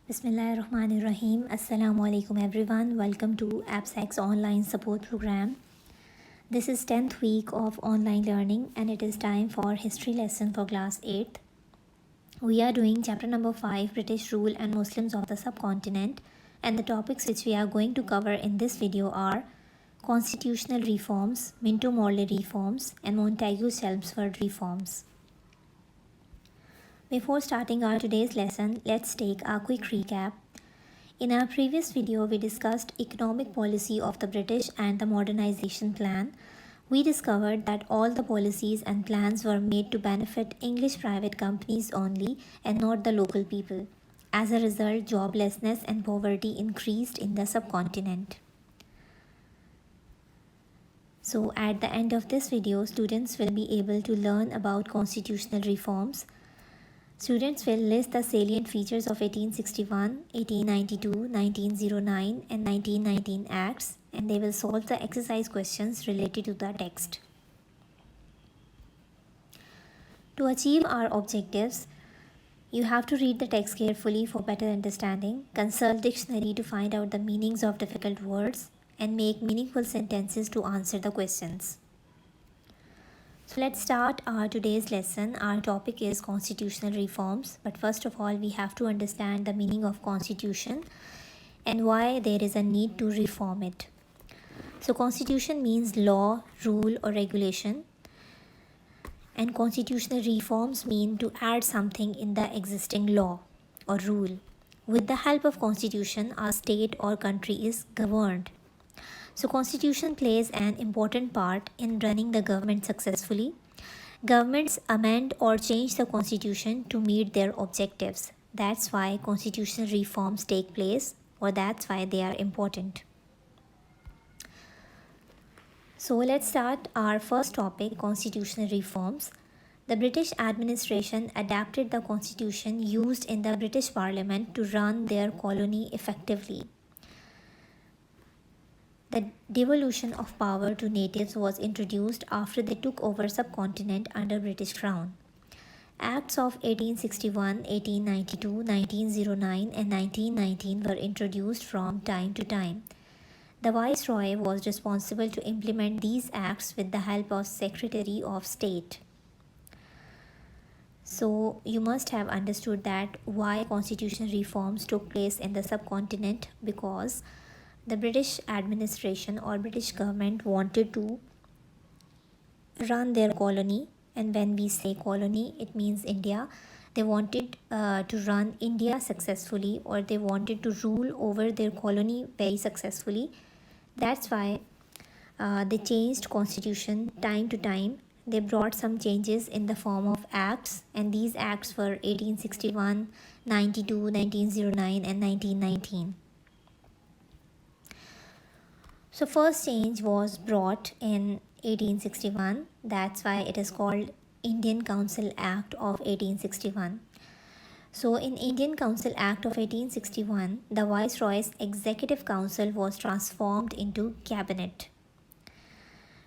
Bismillahirrahmanirrahim. Assalamu alaikum everyone. Welcome to AppSex online support program. This is 10th week of online learning and it is time for history lesson for class 8th. We are doing chapter number 5, British rule and Muslims of the subcontinent, and the topics which we are going to cover in this video are constitutional reforms, Minto Morley reforms and Montagu-Chelmsford reforms. Before starting our today's lesson, let's take a quick recap. In our previous video, we discussed economic policy of the British and the modernization plan. We discovered that all the policies and plans were made to benefit English private companies only and not the local people. As a result, joblessness and poverty increased in the subcontinent. So at the end of this video, students will be able to learn about constitutional reforms. Students will list the salient features of 1861, 1892, 1909 and 1919 Acts, and they will solve the exercise questions related to the text. To achieve our objectives, you have to read the text carefully for better understanding, consult dictionary to find out the meanings of difficult words, and make meaningful sentences to answer the questions. So let's start our today's lesson. Our topic is constitutional reforms, but first of all we have to understand the meaning of constitution and why there is a need to reform it. So constitution means law, rule or regulation, and constitutional reforms mean to add something in the existing law or rule. With the help of constitution, our state or country is governed. So constitution plays an important part in running the government successfully. Governments amend or change the constitution to meet their objectives. That's why constitutional reforms take place, or that's why they are important. So let's start our first topic, constitutional reforms. The British administration adapted the constitution used in the British Parliament to run their colony effectively. The devolution of power to natives was introduced after they took over subcontinent under British Crown. Acts of 1861, 1892, 1909 and 1919 were introduced from time to time. The Viceroy was responsible to implement these acts with the help of Secretary of State. So you must have understood that why constitutional reforms took place in the subcontinent, because the British administration or British government wanted to run their colony, and when we say colony, it means India. They wanted to run India successfully, or they wanted to rule over their colony very successfully. That's why they changed constitution time to time. They brought some changes in the form of acts, and these acts were 1861, 92, 1909 and 1919. So first change was brought in 1861. That's why it is called Indian Council Act of 1861. So in Indian Council Act of 1861, the Viceroy's Executive Council was transformed into Cabinet.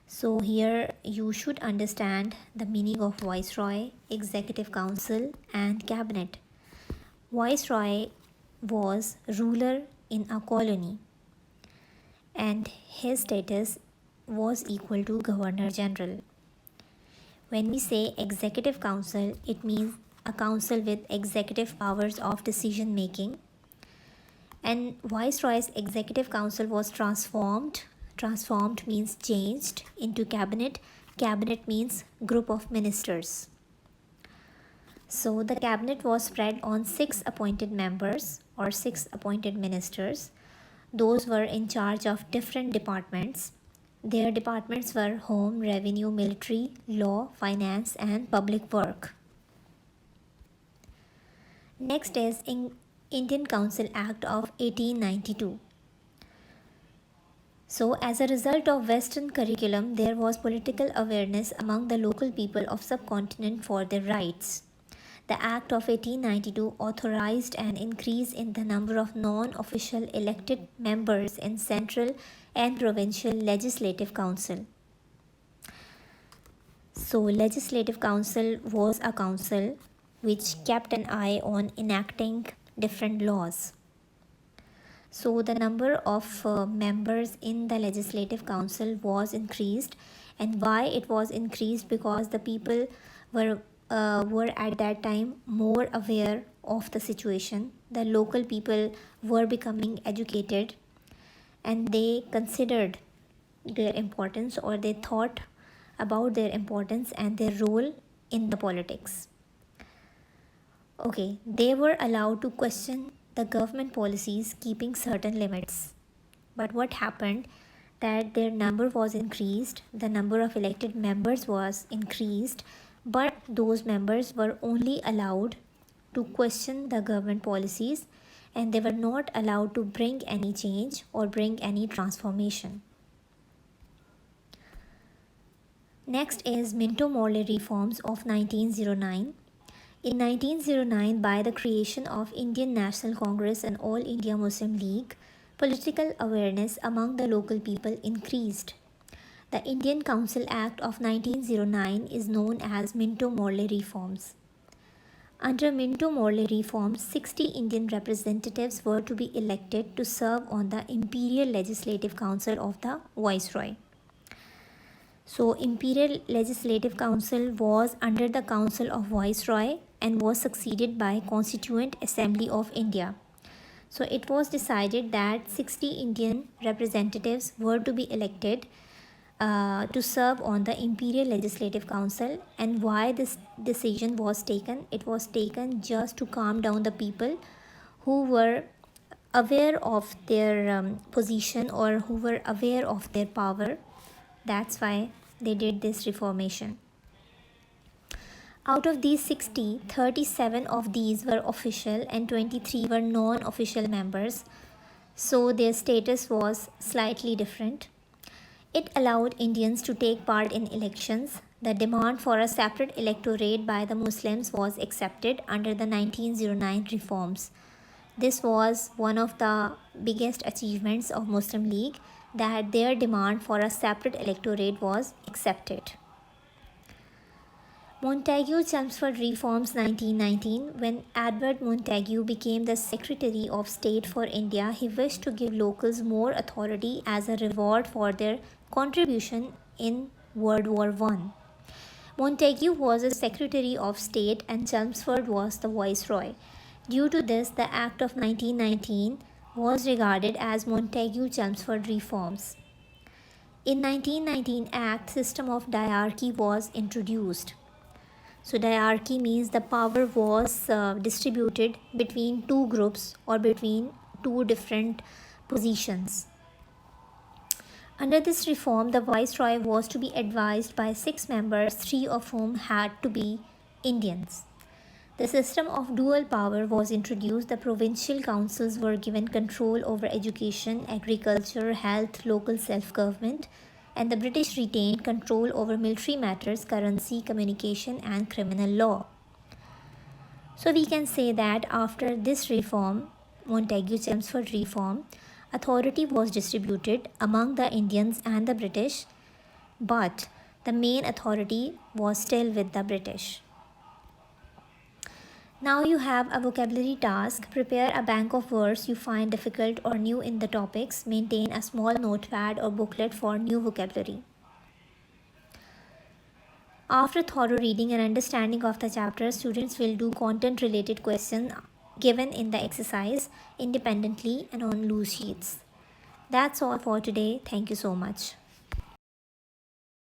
So here you should understand the meaning of Viceroy, Executive Council and Cabinet. Viceroy was ruler in a colony, and his status was equal to Governor General. When we say Executive Council, it means a council with executive powers of decision making. And Viceroy's Executive Council was transformed means changed, into Cabinet. Cabinet means group of ministers. So the Cabinet was spread on 6 appointed members or 6 appointed ministers. Those were in charge of different departments. Their departments were Home, Revenue, Military, Law, Finance and Public Work. Next is Indian Council Act of 1892. So as a result of Western curriculum, there was political awareness among the local people of subcontinent for their rights. The Act of 1892 authorized an increase in the number of non-official elected members in central and provincial legislative council. So Legislative Council was a council which kept an eye on enacting different laws. So the number of members in the Legislative Council was increased, and why it was increased, because the people were at that time more aware of the situation. The local people were becoming educated, and they considered their importance, or they thought about their importance and their role in the politics. Okay, they were allowed to question the government policies, keeping certain limits. But what happened, that their number was increased, the number of elected members was increased, but those members were only allowed to question the government policies, and they were not allowed to bring any change or bring any transformation. Next is Minto-Morley reforms of 1909. In 1909, by the creation of Indian National Congress and All India Muslim League, political awareness among the local people increased. The Indian Council Act of 1909 is known as Minto-Morley reforms. Under Minto-Morley reforms, 60 Indian representatives were to be elected to serve on the Imperial Legislative Council of the Viceroy. So Imperial Legislative Council was under the Council of Viceroy and was succeeded by Constituent Assembly of India. So it was decided that 60 Indian representatives were to be elected to serve on the Imperial Legislative Council. And why this decision was taken? It was taken just to calm down the people who were aware of their position, or who were aware of their power. That's why they did this reformation. Out of these 60, 37 of these were official and 23 were non-official members, so their status was slightly different. It allowed Indians to take part in elections. The demand for a separate electorate by the Muslims was accepted under the 1909 reforms. This was one of the biggest achievements of Muslim League, that their demand for a separate electorate was accepted. Montagu-Chelmsford reforms 1919. When Edward Montagu became the Secretary of State for India, he wished to give locals more authority as a reward for their contribution in World War I. Montagu was a Secretary of State and Chelmsford was the Viceroy. Due to this, the Act of 1919 was regarded as Montagu-Chelmsford reforms. In 1919 Act, system of diarchy was introduced. So diarchy means the power was distributed between two groups or between two different positions. Under this reform, the Viceroy was to be advised by 6 members, 3 of whom had to be Indians. The system of dual power was introduced. The provincial councils were given control over education, agriculture, health, local self-government, and the British retained control over military matters, currency, communication, and criminal law. So we can say that after this reform, Montagu-Chelmsford reform, authority was distributed among the Indians and the British, but the main authority was still with the British. Now you have a vocabulary task. Prepare a bank of words you find difficult or new in the topics. Maintain a small notepad or booklet for new vocabulary. After thorough reading and understanding of the chapter, students will do content-related questions given in the exercise independently and on loose sheets. That's all for today. Thank you so much.